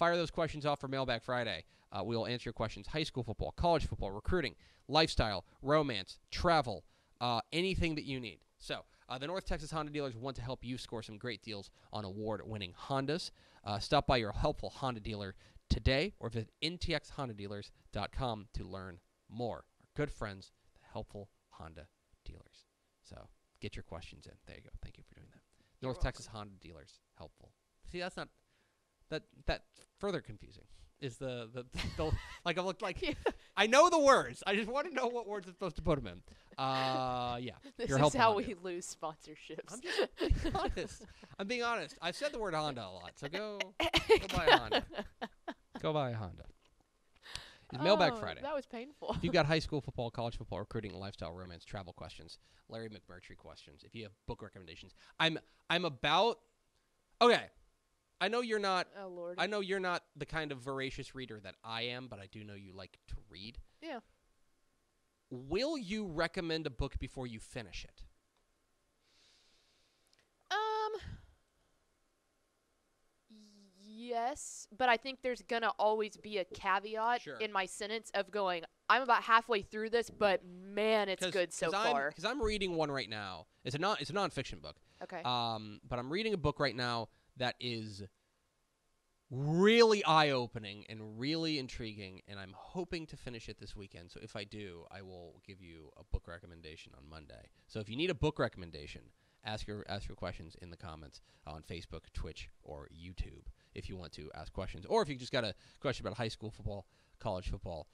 Fire those questions off for Mailbag Friday. We will answer your questions: high school football, college football, recruiting, lifestyle, romance, travel, anything that you need. So the North Texas Honda dealers want to help you score some great deals on award-winning Hondas. Stop by your Helpful Honda dealer today or visit ntxhondadealers.com to learn more. Our good friends, the Helpful Honda dealers. So get your questions in. There you go. Thank you for doing that. North Texas Honda dealers, helpful. See, that's not that further confusing. Is the like I look like I know the words. I just want to know what words I'm supposed to put them in. Yeah. This is how we lose sponsorships. I'm just being honest. I'm being honest. I've said the word Honda a lot, so go buy a Honda. Go buy a Honda. It's Mailbag Friday. That was painful. If you've got high school football, college football, recruiting, lifestyle, romance, travel questions, Larry McMurtry questions, if you have book recommendations, I'm about. Okay, I know you're not. Oh Lord. I know you're not the kind of voracious reader that I am, but I do know you like to read. Yeah. Will you recommend a book before you finish it? Yes, but I think there's going to always be a caveat in my sentence of going, I'm about halfway through this, but man, it's good so far. Because I'm reading one right now. It's a nonfiction book. Okay. But I'm reading a book right now that is really eye-opening and really intriguing, and I'm hoping to finish it this weekend. So if I do, I will give you a book recommendation on Monday. So if you need a book recommendation, ask your questions in the comments on Facebook, Twitch, or YouTube if you want to ask questions. Or if you just got a question about high school football, college football.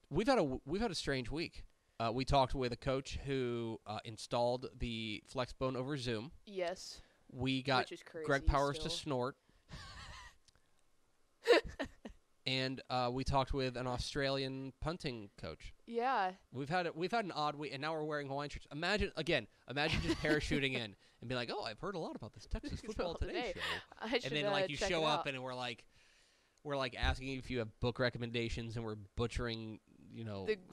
We've had a strange week. We talked with a coach who installed the Flexbone over Zoom. Yes. We got Greg Powers to snort. And we talked with an Australian punting coach. Yeah. We've had an odd week, and now we're wearing Hawaiian shirts. Imagine just parachuting in and be like, "Oh, I've heard a lot about this Texas Football Today show." And then you show up and we're like asking you if you have book recommendations, and we're butchering,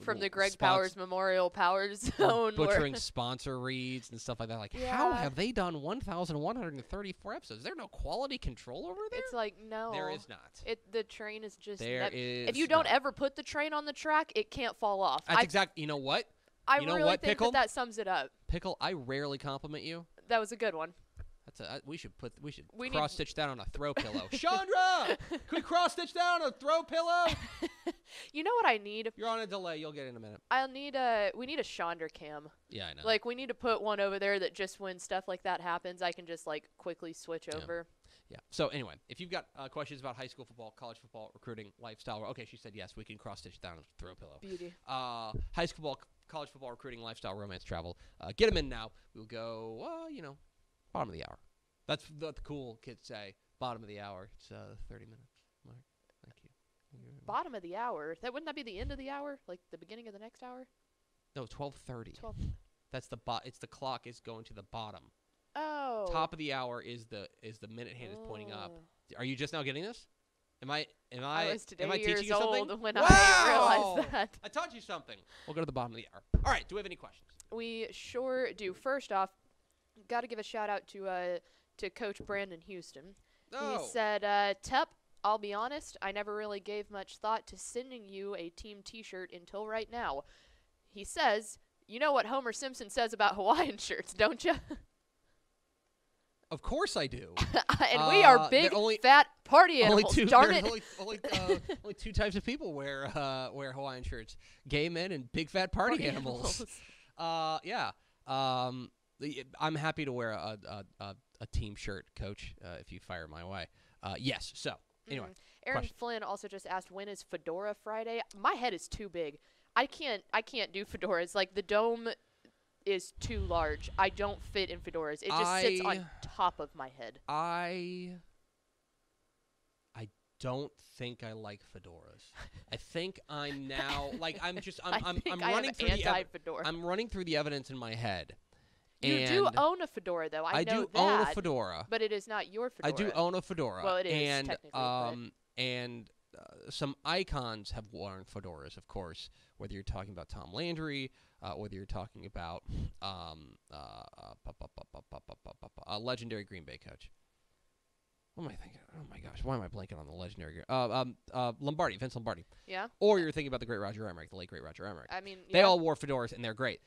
from the Greg Powers Memorial Power Zone, butchering sponsor reads and stuff like that. Like, how have they done 1,134 episodes? Is there no quality control over there? It's like, no, there is not. The train is just is. If you don't ever put the train on the track, it can't fall off. That's exactly. You know what? I really think that sums it up. Pickle, I rarely compliment you. That was a good one. We should cross stitch that on a throw pillow. Chandra, can we cross stitch that on a throw pillow? You know what I need? You're on a delay. You'll get it in a minute. We need a Chandra cam. Yeah, I know. Like, we need to put one over there that just when stuff like that happens, I can just quickly switch over. Yeah. So anyway, if you've got questions about high school football, college football, recruiting, lifestyle, okay, she said yes, we can cross stitch down a throw pillow. Beauty. High school football, college football, recruiting, lifestyle, romance, travel. Get them in now. We'll go. Bottom of the hour. That's what the cool kids say. Bottom of the hour. It's 30 minutes. Mark, thank you. Bottom of the hour. Wouldn't that be the end of the hour? Like the beginning of the next hour? No, 12:30. 12. That's It's the clock is going to the bottom. Oh. Top of the hour is the minute hand is pointing up. Are you just now getting this? Am I was today am I teaching you years something? old when wow! I realized that. I taught you something. We'll go to the bottom of the hour. All right. Do we have any questions? We sure do. First off, got to give a shout out to Coach Brandon Houston. Oh. He said, Tep, I'll be honest, I never really gave much thought to sending you a team t-shirt until right now. He says, you know what Homer Simpson says about Hawaiian shirts, don't you? Of course I do. And we are big, fat party animals, darn it. Only two types of people wear Hawaiian shirts. Gay men and big, fat party animals. Yeah. I'm happy to wear a team shirt, Coach, if you fire my way. Yes. So, anyway. Aaron Flynn also just asked, when is Fedora Friday? My head is too big. I can't do fedoras. Like, the dome is too large. I don't fit in fedoras. It just sits on top of my head. I don't think I like fedoras. I think I'm now I'm running through I'm running through the evidence in my head. You do own a fedora, though. I know do own a fedora, but it is not your fedora. I do own a fedora. Well, it is technically. And some icons have worn fedoras, of course. Whether you're talking about Tom Landry, whether you're talking about a legendary Green Bay coach. What am I thinking? Oh my gosh, why am I blanking on the legendary? Lombardi, Vince Lombardi. Yeah. Or you're thinking about the great Roger Emmerich, the late great Roger Emmerich. I mean, They all wore fedoras and they're great.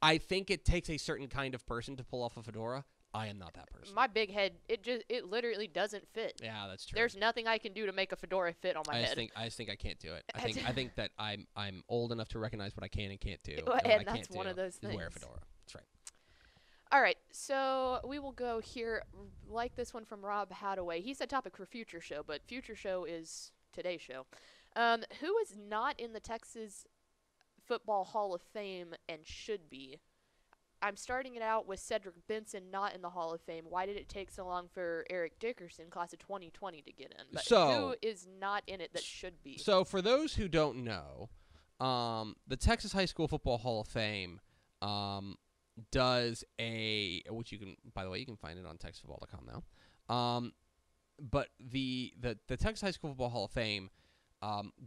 I think it takes a certain kind of person to pull off a fedora. I am not that person. My big head, it literally doesn't fit. Yeah, that's true. There's nothing I can do to make a fedora fit on my head. I just think I can't do it. I think that I'm old enough to recognize what I can and can't do. And that's one of those things. Wear a fedora. That's right. All right, so we will go here, like this one from Rob Hadaway. He said topic for future show, but future show is today's show. Who is not in the Texas Football Hall of Fame and should be? I'm starting it out with Cedric Benson not in the Hall of Fame. Why did it take so long for Eric Dickerson, class of 2020, to get in? But who is not in it that should be? So for those who don't know, the Texas High School Football Hall of Fame does which you can, by the way, you can find it on texasfootball.com now. But the Texas High School Football Hall of Fame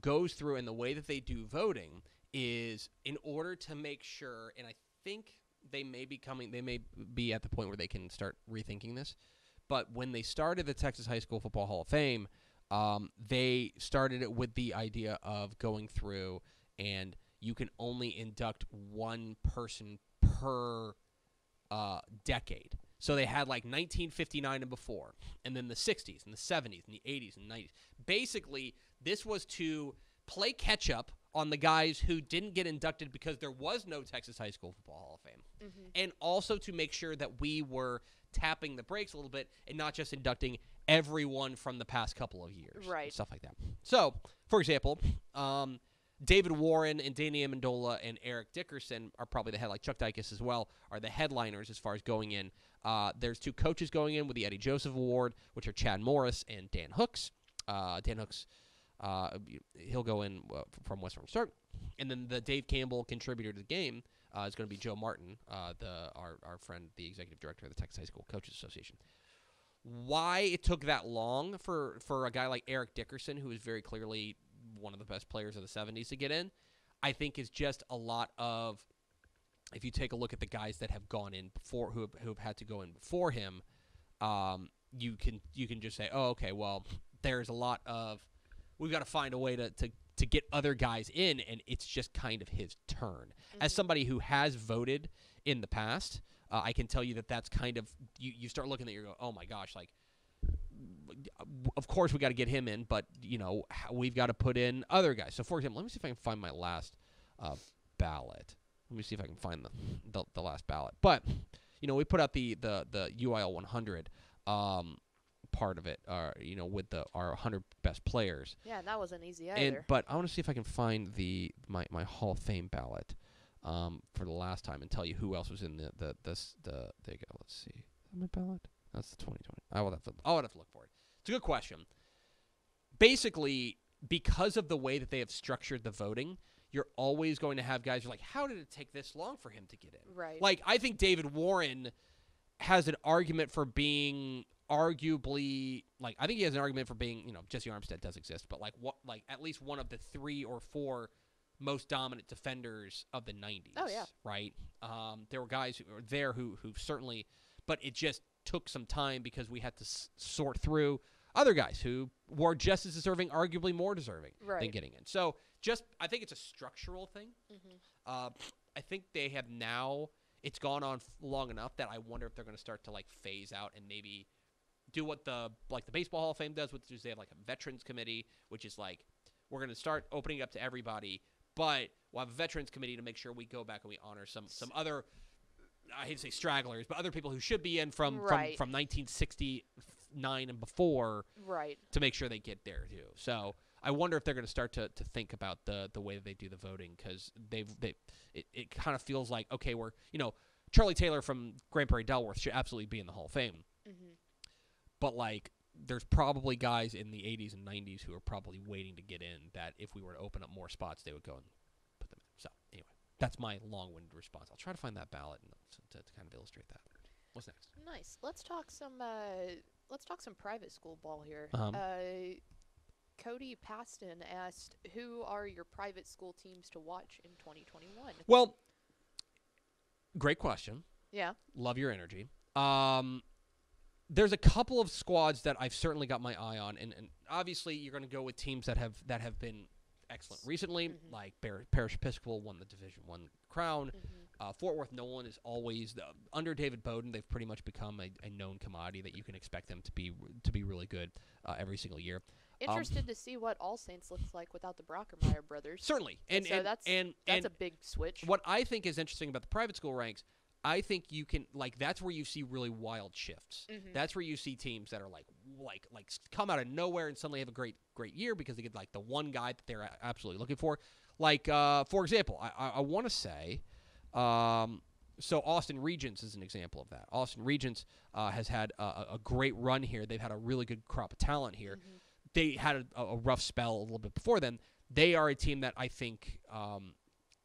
goes through, and the way that they do voting is in order to make sure, and I think they may be at the point where they can start rethinking this. But when they started the Texas High School Football Hall of Fame, they started it with the idea of going through, and you can only induct one person per decade. So they had like 1959 and before, and then the 60s and the 70s and the 80s and 90s. Basically, this was to play catch up on the guys who didn't get inducted because there was no Texas High School Football Hall of Fame. Mm-hmm. And also to make sure that we were tapping the brakes a little bit and not just inducting everyone from the past couple of years. Right. Stuff like that. So, for example, David Warren and Danny Amendola and Eric Dickerson are probably the head, like Chuck Dykes as well, are the headliners as far as going in. There's two coaches going in with the Eddie Joseph Award, which are Chad Morris and Dan Hooks. Dan Hooks, he'll go in from Western Start. And then the Dave Campbell contributor to the game is going to be Joe Martin, our friend, the executive director of the Texas High School Coaches Association. Why it took that long for a guy like Eric Dickerson, who is very clearly one of the best players of the 70s, to get in, I think is just a lot of, if you take a look at the guys that have gone in before, who have had to go in before him, you can just say, oh, okay, well, there's a lot of, we've got to find a way to get other guys in, and it's just kind of his turn. Mm-hmm. As somebody who has voted in the past, I can tell you that that's kind of, you start looking at it, you go, oh my gosh, like, of course we got to get him in, but, you know, we've got to put in other guys. So, for example, let me see if I can find my last ballot. Let me see if I can find the last ballot. But, you know, we put out the UIL 100 part of it, you know, with our 100 best players. Yeah, that wasn't easy either. But I want to see if I can find my Hall of Fame ballot for the last time and tell you who else was in there you go. Let's see. Is that my ballot? That's the 2020. I would have to look for it. It's a good question. Basically, because of the way that they have structured the voting, you're always going to have guys who are like, how did it take this long for him to get in? Right. Like, I think David Warren has an argument for being arguably, like, I think he has an argument for being, you know, Jesse Armstead does exist, but like at least one of the 3 or 4 most dominant defenders of the 90s. Oh, yeah. Right? There were guys who were there who certainly, but it just took some time because we had to sort through other guys who were just as deserving, arguably more deserving than getting in. So I think it's a structural thing. Mm-hmm. I think they have now, it's gone on long enough that I wonder if they're going to start to like phase out and maybe do what the Baseball Hall of Fame does, which is they have like a Veterans Committee, which is like, we're going to start opening up to everybody, but we'll have a Veterans Committee to make sure we go back and we honor some other, I hate to say stragglers, but other people who should be in from 1969 and before, to make sure they get there too. So I wonder if they're going to start to think about the way that they do the voting, because it kind of feels like, okay, we're, you know, Charlie Taylor from Grand Prairie Delworth should absolutely be in the Hall of Fame. Mm-hmm. But like, there's probably guys in the 80s and 90s who are probably waiting to get in that if we were to open up more spots, they would go and put them in. So anyway, that's my long-winded response. I'll try to find that ballot to kind of illustrate that. What's next? Nice. Let's talk some private school ball here. Cody Poston asked, who are your private school teams to watch in 2021? Well, great question. Yeah. Love your energy. there's a couple of squads that I've certainly got my eye on, and obviously you're going to go with teams that have been excellent recently, like Parish Episcopal won the Division I crown. Fort Worth Nolan is always under David Bowden. They've pretty much become a known commodity that you can expect them to be really good every single year. Interested to see what All Saints looks like without the Brockermeyer brothers. Certainly, and so that's a big switch. What I think is interesting about the private school ranks, I think you can that's where you see really wild shifts. That's where you see teams that are like come out of nowhere and suddenly have a great year because they get like the one guy that they're absolutely looking for. Like for example, I want to say, so Austin Regents is an example of that. Austin Regents has had a great run here. They've had a really good crop of talent here. They had a rough spell a little bit before then. They are a team that I think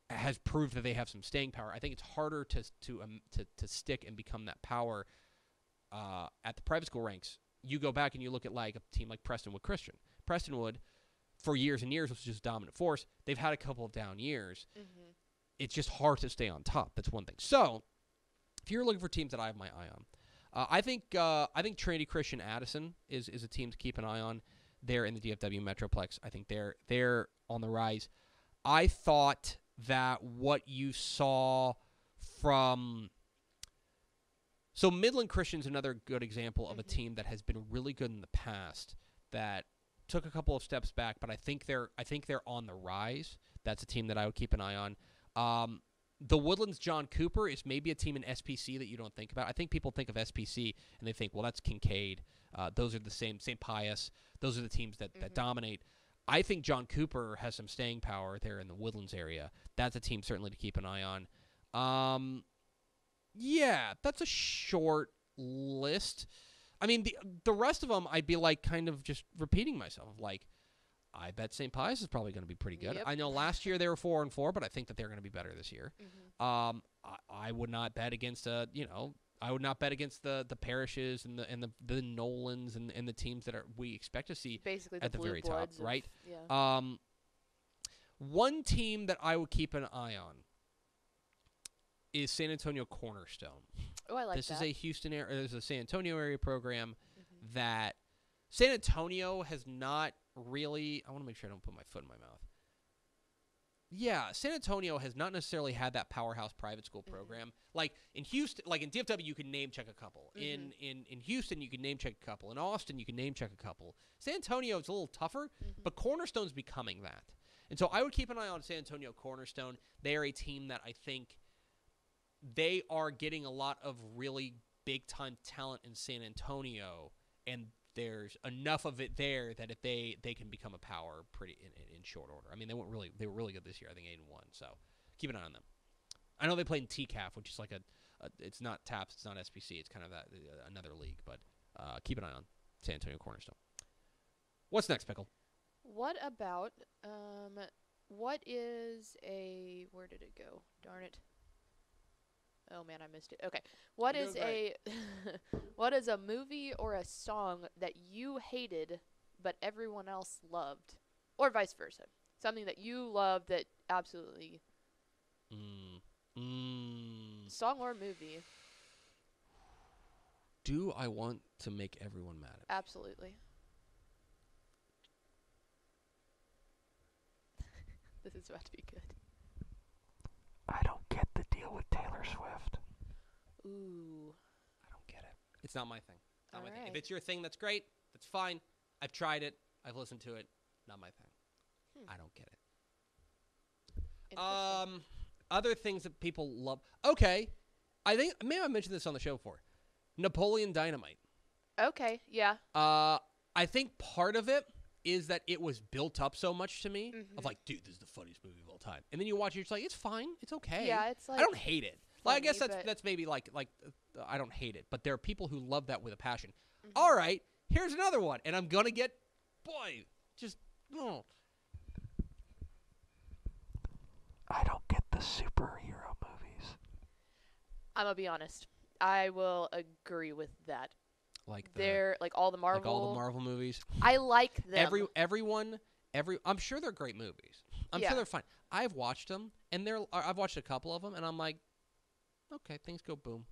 has proved that they have some staying power. I think it's harder to stick and become that power at the private school ranks. You go back and you look at like a team like Prestonwood Christian. Prestonwood, for years and years, was just a dominant force. They've had a couple of down years. It's just hard to stay on top. That's one thing. So, if you're looking for teams that I have my eye on, I think Trinity Christian Addison is a team to keep an eye on. They're in the DFW Metroplex. I think they're on the rise. I thought that what you saw from Midland Christian's another good example of a team that has been really good in the past that took a couple of steps back, but I think they're on the rise. That's a team that I would keep an eye on. The Woodlands John Cooper is maybe a team in SPC that you don't think about. I think people think of SPC and they think, well, that's Kincaid. Those are the same St. Pius. Those are the teams that dominate. I think John Cooper has some staying power there in the Woodlands area. That's a team certainly to keep an eye on. Yeah, that's a short list. I mean, the rest of them, I'd be like kind of just repeating myself. Like, I bet St. Pius is probably going to be pretty good. Yep. I know last year they were 4-4, but I think that they're going to be better this year. I would not bet against I would not bet against the parishes and the Nolans and the teams that we expect to see basically at the very top, right? Yeah. One team that I would keep an eye on is San Antonio Cornerstone. Oh, I like this that. This is a Houston area. There's a San Antonio area program that San Antonio has not really. I want to make sure I don't put my foot in my mouth. Yeah, San Antonio has not necessarily had that powerhouse private school program. Like in Houston, like in DFW, you can name check a couple. In Houston, you can name check a couple. In Austin, you can name check a couple. San Antonio is a little tougher, but Cornerstone's becoming that. And so I would keep an eye on San Antonio Cornerstone. They are a team that I think they are getting a lot of really big-time talent in San Antonio, and there's enough of it there that if they can become a power pretty in short order. I mean, they were really good this year. I think 8-1. So keep an eye on them. I know they played in TCAF, which is like it's not TAPS, it's not SPC, it's kind of that another league. But keep an eye on San Antonio Cornerstone. What's next, Pickle? What about what is a where did it go? Darn it. Oh man, I missed it. Okay. What is a movie or a song that you hated but everyone else loved? Or vice versa. Something that you love that absolutely song or movie. Do I want to make everyone mad at me? Absolutely. This is about to be good. I don't get the deal with Taylor Swift. Ooh. I don't get it. It's not my thing. Not my thing. If right. it's your thing, that's great. That's fine. I've tried it. I've listened to it. Not my thing. I don't get it. Other things that people love. Okay. I think maybe I mentioned this on the show before. Napoleon Dynamite. Okay, yeah. I think part of it is that it was built up so much to me of like, dude, this is the funniest movie of all time. And then you watch it, you're just like, it's fine. It's okay. Yeah, it's like I don't hate it. Like, I guess funny, that's maybe like I don't hate it. But there are people who love that with a passion. All right, here's another one. And I'm going to get, I don't get the superhero movies. I'm going to be honest. I will agree with that. Like they're like all the Marvel. Like all the Marvel movies. I like them. Everyone. I'm sure they're great movies. I'm sure they're fine. I've watched them, and I've watched a couple of them, and I'm like, okay, things go boom.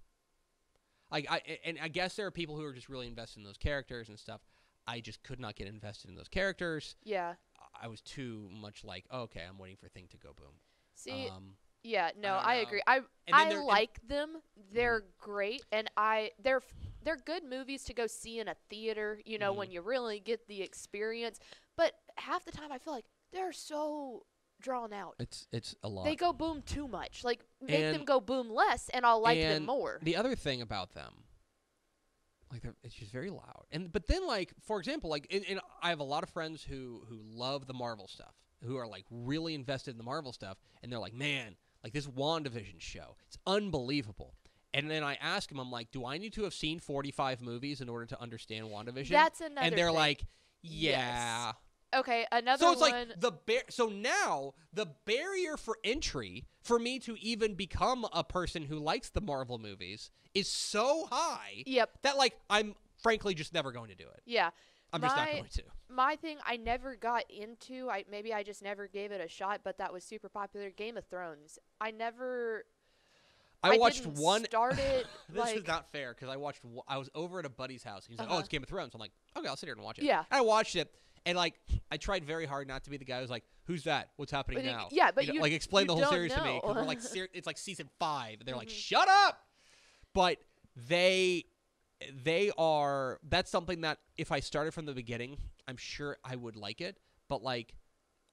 Like I guess there are people who are just really invested in those characters and stuff. I just could not get invested in those characters. Yeah. I was too much like, okay, I'm waiting for Thing to go boom. See, yeah, no, I agree. And I like them. They're great, and they're good movies to go see in a theater, you know, when you really get the experience. But half the time I feel like they're so drawn out. It's a lot. They go boom too much. Like, make them go boom less, and I'll like them more. The other thing about them, like, it's just very loud. But then, like, for example, like, and I have a lot of friends who love the Marvel stuff, who are, like, really invested in the Marvel stuff, and they're like, man, like, this WandaVision show, it's unbelievable. And then I ask them, I'm like, do I need to have seen 45 movies in order to understand WandaVision? That's another And they're thing. like, yeah. Yes. Okay, another so it's one. Like so now the barrier for entry for me to even become a person who likes the Marvel movies is so high that, like, I'm frankly just never going to do it. Yeah. I'm just not going to. My thing I never got into, maybe I just never gave it a shot, but that was super popular, Game of Thrones. I watched didn't one. Start it, this is not fair because I was over at a buddy's house. He's like, "Oh, it's Game of Thrones." I'm like, "Okay, I'll sit here and watch it." Yeah. I watched it, and, like, I tried very hard not to be the guy who's like, "Who's that? What's happening now?" Yeah, but like, explain the whole series to me. 'Cause we're like, it's like season 5. And they're like, "Shut up!" But they are. That's something that if I started from the beginning, I'm sure I would like it. But, like,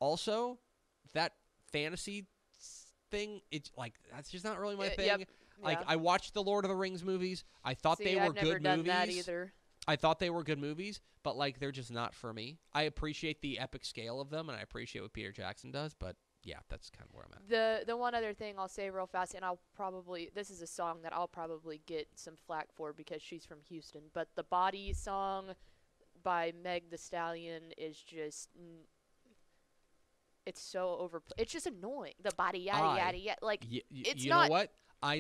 also that fantasy thing, it's like that's just not really my thing. Yep. Like, Yeah. I watched the Lord of the Rings movies. I thought they were I've never good done movies. that either. I thought they were good movies, but, like, they're just not for me. I appreciate the epic scale of them, and I appreciate what Peter Jackson does, but yeah, that's kind of where I'm at. The one other thing I'll say real fast, and this is a song that I'll probably get some flack for because she's from Houston, but the Body song by Meg Thee Stallion is just, it's so overplayed. It's just annoying. The body yada yada yada. Like, it's you not. You know what? I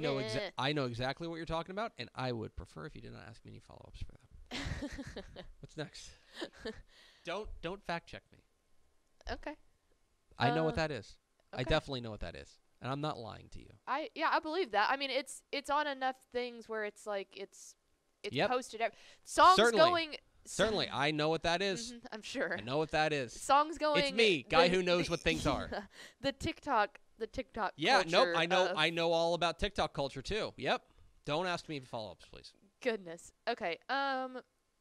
know exactly what you're talking about, and I would prefer if you did not ask me any follow-ups for that. What's next? Don't fact check me. Okay. I know what that is. Okay. I definitely know what that is, and I'm not lying to you. I believe that. I mean, it's on enough things where it's like it's posted. Songs going. Certainly, I know what that is. I'm sure. I know what that is. Songs going. It's me, guy who knows what things are. The TikTok. Yeah, culture. Nope. I know all about TikTok culture too. Yep. Don't ask me for follow-ups, please. Goodness. Okay.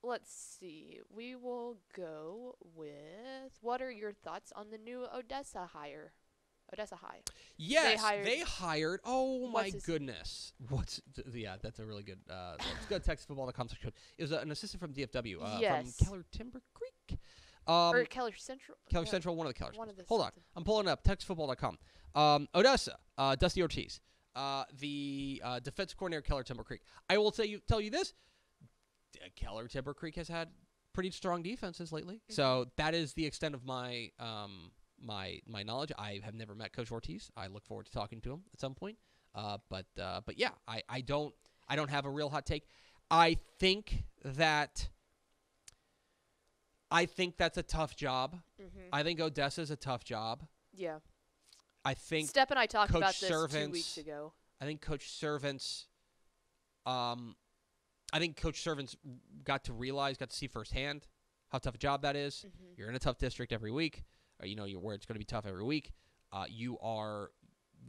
Let's see. We will go with. What are your thoughts on the new Odessa hire? Odessa High. Yes, they hired. Oh my goodness! That's a really good. Let's go to TexasFootball.com. It was an assistant from DFW. Yes. From Keller Timber Creek. Or Keller Central. Keller Central, one of the Kellers. Hold on, I'm pulling up TexasFootball.com. Odessa, Dusty Ortiz, the defensive coordinator, Keller Timber Creek. I will tell you this: Keller Timber Creek has had pretty strong defenses lately. Mm-hmm. So that is the extent of my my knowledge. I have never met Coach Ortiz. I look forward to talking to him at some point. But yeah, I don't have a real hot take. I think that's a tough job. Mm-hmm. I think Odessa's a tough job. Yeah. I think Step and I talked Coach about this Servants, 2 weeks ago. I think Coach Servants got to see firsthand how tough a job that is. Mm-hmm. You're in a tough district every week. You're where it's going to be tough every week. You are,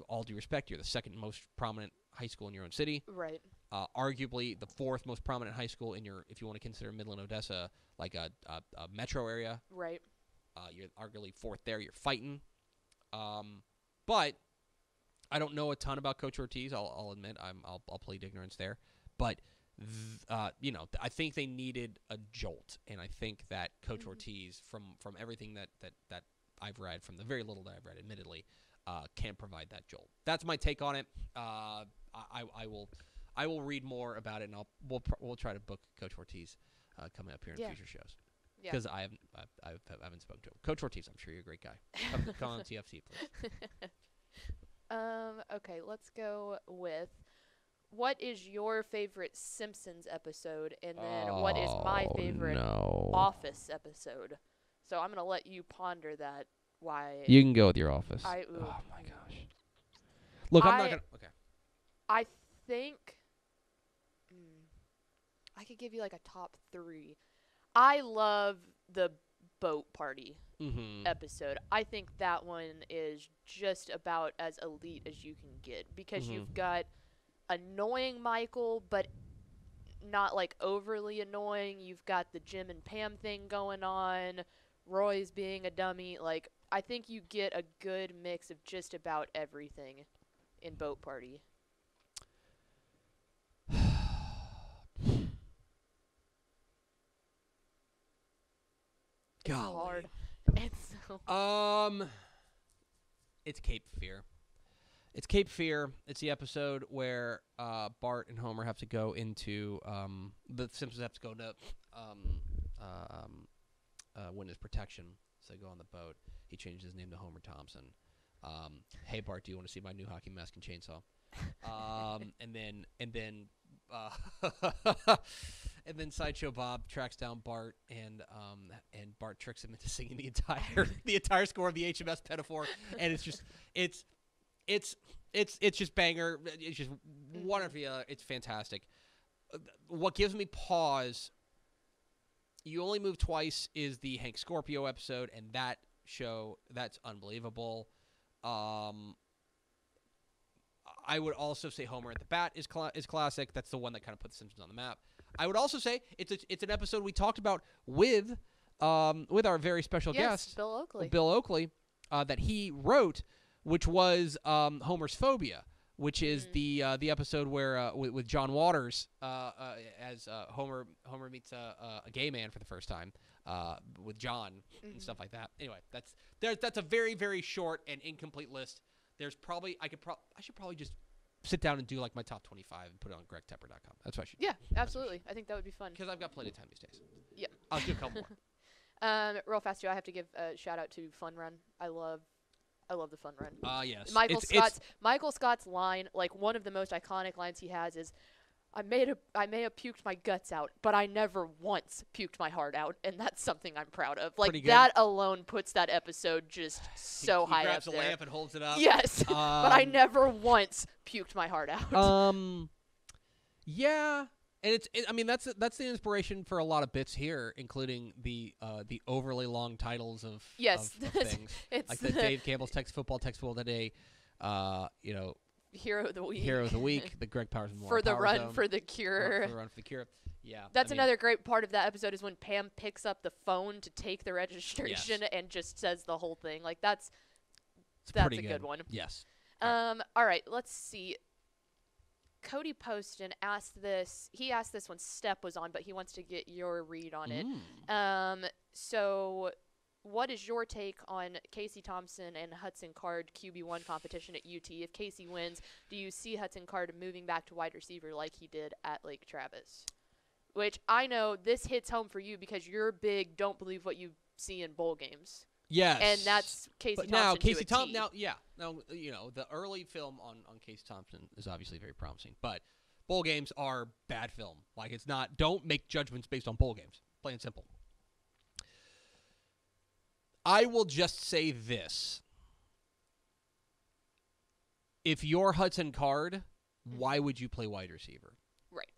all due respect, you're the second most prominent high school in your own city. Right. Arguably the fourth most prominent high school if you want to consider Midland, Odessa, like a metro area. Right. You're arguably fourth there. You're fighting. But I don't know a ton about Coach Ortiz. I'll admit I'll plead ignorance there. But I think they needed a jolt, and I think that Coach mm-hmm. Ortiz, from everything that I've read, from the very little that I've read, admittedly, can provide that jolt. That's my take on it. I will read more about it, and we'll try to book Coach Ortiz coming up here in future shows. Because I haven't spoken to him. Coach Ortiz, I'm sure you're a great guy. Come on TFC, please. Okay, let's go with. What is your favorite Simpsons episode, and then what is my favorite Office episode? So I'm gonna let you ponder that. Why you can go with your Office. Oh my gosh! Look, I'm not gonna. Okay. I think. I could give you like a top 3. I love the boat party episode. I think that one is just about as elite as you can get because you've got annoying Michael, but not like overly annoying. You've got the Jim and Pam thing going on. Roy's being a dummy. Like, I think you get a good mix of just about everything in Boat Party. It's hard. It's so it's Cape Fear. It's Cape Fear. It's the episode where Bart and Homer have to go into the Simpsons have to go to win his protection. So they go on the boat. He changes his name to Homer Thompson. Hey Bart, do you want to see my new hockey mask and chainsaw? And then Sideshow Bob tracks down Bart and Bart tricks him into singing the entire score of the HMS Pinafore, and it's just banger. It's just wonderful. It's fantastic. What gives me pause, You Only Move Twice is the Hank Scorpio episode, and that show, that's unbelievable. I would also say Homer at the Bat is classic. That's the one that kind of put The Simpsons on the map. I would also say it's an episode we talked about with our very special guest, Bill Oakley, that he wrote, which was Homer's Phobia, which is the episode where with John Waters as Homer meets a gay man for the first time with John and stuff like that. Anyway, that's a very, very short and incomplete list. There's probably I should probably just sit down and do like my top 25 and put it on GregTepper.com. That's what I should do. Yeah, absolutely. I think that would be fun. Because I've got plenty of time these days. Yeah. I'll do a couple more. Real fast too, I have to give a shout out to Fun Run. I love the Fun Run. Yes. Michael Scott's line, like one of the most iconic lines he has is, I may have puked my guts out, but I never once puked my heart out, and that's something I'm proud of. Like, that alone puts that episode just so high up there. He grabs a lamp and holds it up. Yes, but I never once puked my heart out. Yeah, and that's the inspiration for a lot of bits here, including the overly long titles of things, like the Dave Campbell's Football Today, Hero of the Week, the Greg Powers for the Run for the Cure. Yeah. That's another great part of that episode is when Pam picks up the phone to take the registration and just says the whole thing. Like that's a good one. Yes. All right, let's see. Cody Poston asked this. He asked this when Step was on, but he wants to get your read on it. So what is your take on Casey Thompson and Hudson Card QB1 competition at UT? If Casey wins, do you see Hudson Card moving back to wide receiver like he did at Lake Travis? Which I know this hits home for you because you're big, don't believe what you see in bowl games. Yes. And that's Casey Thompson now, Casey Thompson. Now, the early film on Casey Thompson is obviously very promising, but bowl games are bad film. Like, it's not, don't make judgments based on bowl games. Plain and simple. I will just say this. If you're Hudson Card, why would you play wide receiver? Right.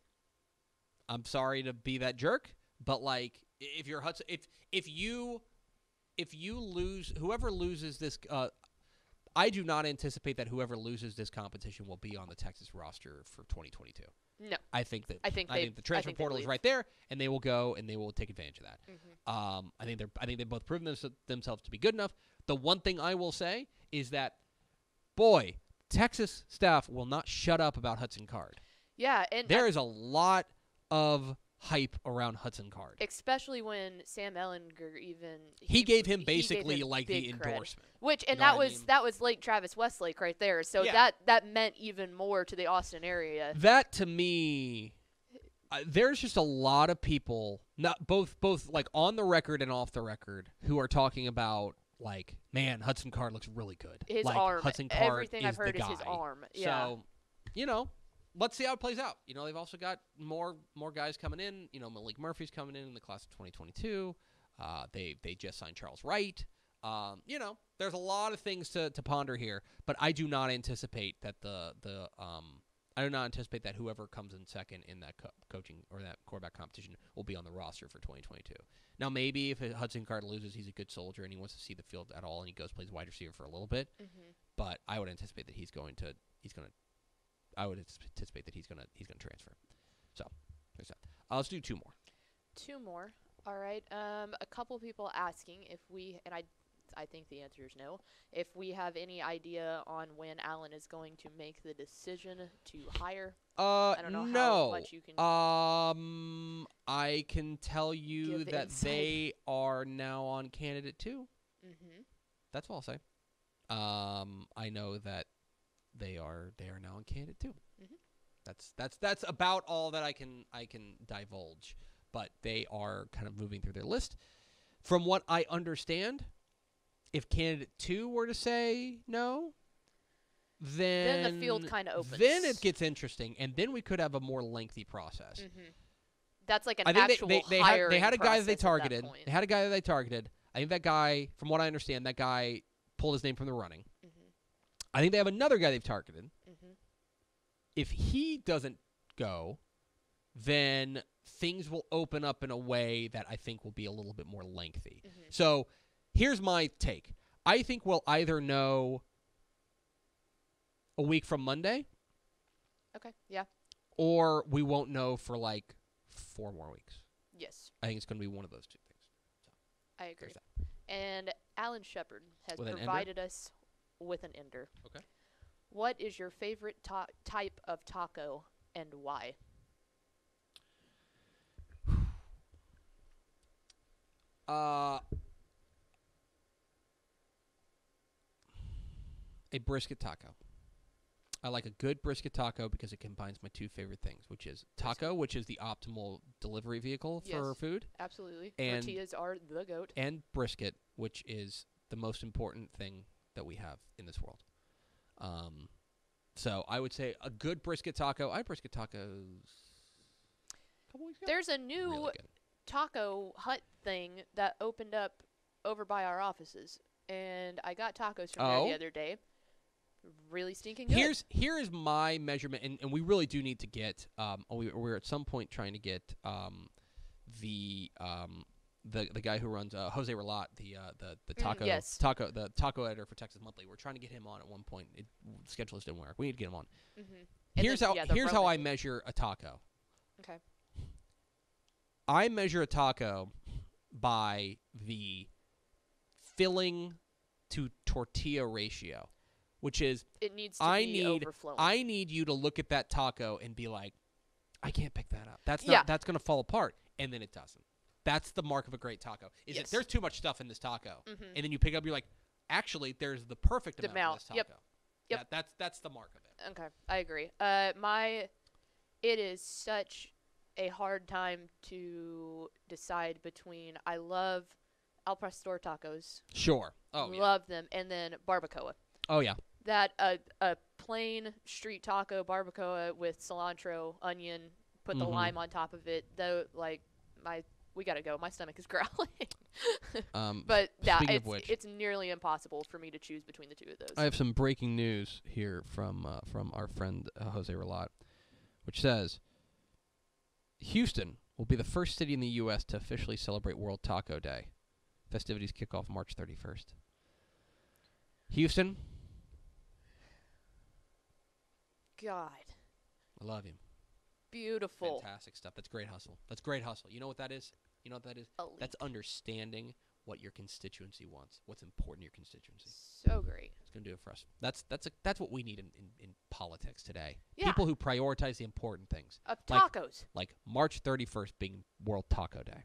I'm sorry to be that jerk, but like if you're Hudson, if you lose, whoever loses this, I do not anticipate that whoever loses this competition will be on the Texas roster for 2022. No, I think the transfer portal is right there, and they will go and they will take advantage of that. I think they've both proven themselves to be good enough. The one thing I will say is that, boy, Texas staff will not shut up about Hudson Card. Yeah, and there is a lot of hype around Hudson Card, especially when Sam Ellinger he gave him basically like the endorsement. That was Lake Travis Westlake right there. So that meant even more to the Austin area. That to me, there's just a lot of people, not both like on the record and off the record, who are talking about like, man, Hudson Card looks really good. His like, arm. Hudson Card Everything is I've heard the guy. Is his arm. Yeah. So, let's see how it plays out. They've also got more guys coming in. Malik Murphy's coming in the class of 2022. They just signed Charles Wright. There's a lot of things to ponder here, but I do not anticipate that the I do not anticipate that whoever comes in second in that coaching or that quarterback competition will be on the roster for 2022. Now, maybe if Hudson Card loses, he's a good soldier and he wants to see the field at all, and he plays wide receiver for a little bit. Mm-hmm. But I would anticipate that he's going to transfer. So there's that. Let's do 2 more. 2 more. All right. A couple people asking if we, and I think the answer is no, if we have any idea on when Alan is going to make the decision to hire. I don't know how much you can. I can tell you that insight. they are now on candidate 2. Mm-hmm. That's all I'll say. I know that they are now on candidate 2. Mm-hmm. That's about all that I can divulge. But they are kind of moving through their list. From what I understand, if candidate 2 were to say no, then the field kind of opens. Then it gets interesting, and then we could have a more lengthy process. Mm-hmm. That's like an I think actual they hiring had a guy that they process at that targeted. point. They had a guy that they targeted. I think that guy, from what I understand, that guy pulled his name from the running. Mm-hmm. I think they have another guy they've targeted. Mm-hmm. If he doesn't go, then things will open up in a way that I think will be a little bit more lengthy. Mm-hmm. So here's my take. I think we'll either know a week from Monday. Okay, yeah. Or we won't know for like 4 more weeks. Yes. I think it's going to be one of those 2 things. So, I agree. And Alan Shepard has provided us with an ender. Okay. What is your favorite type of taco and why? A brisket taco. I like a good brisket taco because it combines my 2 favorite things, which is taco, which is the optimal delivery vehicle for food. Absolutely. And tortillas are the goat. And brisket, which is the most important thing that we have in this world. So I would say a good brisket taco. I had brisket tacos a couple weeks ago. There's a new really taco hut thing that opened up over by our offices, and I got tacos from there the other day. Really stinking good. Here is my measurement, and we really do need to get. We're at some point trying to get the guy who runs Jose Relat, the taco editor for Texas Monthly. We're trying to get him on at one point. The schedule just didn't work. We need to get him on. Mm-hmm. Here's how I measure a taco. Okay. I measure a taco by the filling to tortilla ratio, which is it needs to be overflowing. I need you to look at that taco and be like, I can't pick that up. That's going to fall apart, and then it doesn't. That's the mark of a great taco. Is that there's too much stuff in this taco, and then you pick it up, you're like, actually, there's the perfect amount in this taco. Yep. Yeah, that's the mark of it. Okay, I agree. It is such a hard time to decide between. I love al pastor tacos. Sure. Oh, love them, and then barbacoa. Oh yeah. That a plain street taco barbacoa with cilantro, onion, put the lime on top of it. Though, we gotta go. My stomach is growling. But yeah, it's nearly impossible for me to choose between the 2 of those. I have some breaking news here from our friend Jose Relat, which says Houston will be the first city in the U.S. to officially celebrate World Taco Day. Festivities kick off March 31st. Houston. God. I love you. Beautiful. Fantastic stuff. That's great hustle. You know what that is? Elite. That's understanding what your constituency wants, what's important to your constituency. So great. It's going to do it for us. That's what we need in politics today. Yeah. People who prioritize the important things. Tacos. Like March 31st being World Taco Day.